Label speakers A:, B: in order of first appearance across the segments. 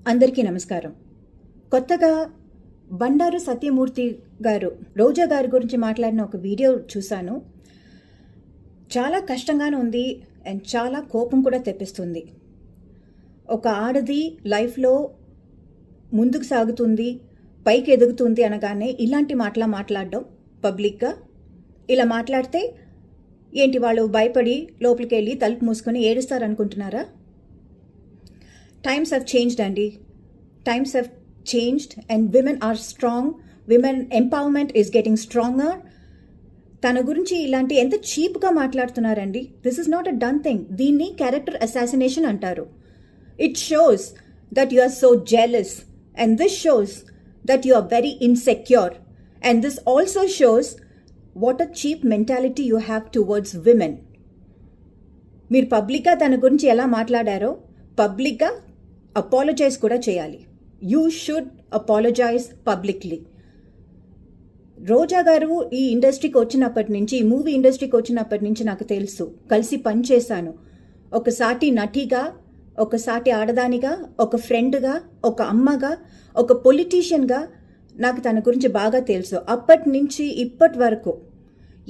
A: అందరికీ నమస్కారం. కొత్తగా బండారు సత్యమూర్తి గారు రోజా గారి గురించి మాట్లాడిన ఒక వీడియో చూశాను. చాలా కష్టంగానే ఉంది అండ్ చాలా కోపం కూడా తెప్పిస్తుంది. ఒక ఆడది లైఫ్లో ముందుకు సాగుతుంది, పైకి ఎదుగుతుంది అనగానే ఇలాంటి మాట్లాడడం పబ్లిక్గా ఇలా మాట్లాడితే ఏంటి వాళ్ళు భయపడి లోపలికి వెళ్ళి తలుపు మూసుకొని ఏడుస్తారనుకుంటున్నారా? Times have changed, Andy. Times have changed and women are strong. Women empowerment is getting stronger. తన గురించి ఇలాంటి ఎంత చీప్గా మాట్లాడుతున్నారండి. This is not a done thing. దీన్ని క్యారెక్టర్ అసాసినేషన్ అంటారు. It shows that you are so jealous and this shows that you are very insecure and this also shows what a cheap mentality you have towards women. మీరు పబ్లిక్గా తన గురించి ఎలా మాట్లాడారో పబ్లిక్గా apologise కూడా చేయాలి. You should apologise publicly. Roja garu ఈ ఇండస్ట్రీకి వచ్చినప్పటి నుంచి, ఈ మూవీ ఇండస్ట్రీకి వచ్చినప్పటి నుంచి నాకు తెలుసు, కలిసి పనిచేశాను. ఒక సాటి నటిగా, ఒక సాటి ఆడదానిగా, ఒక ఫ్రెండ్గా, ఒక అమ్మగా, ఒక పొలిటీషియన్గా నాకు తన గురించి బాగా తెలుసు. అప్పటి నుంచి ఇప్పటి వరకు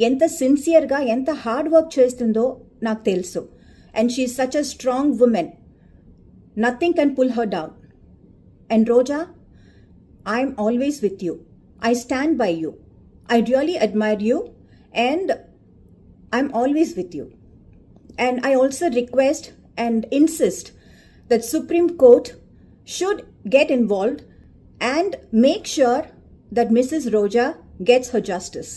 A: ఎంత సిన్సియర్గా, ఎంత హార్డ్ వర్క్ చేస్తుందో నాకు తెలుసు. And she is such a strong women. Nothing can pull her down. And Roja, I am always with you. I stand by you. I really admire you and I'm always with you. And I also request and insist that Supreme Court should get involved and make sure that Mrs. Roja gets her justice.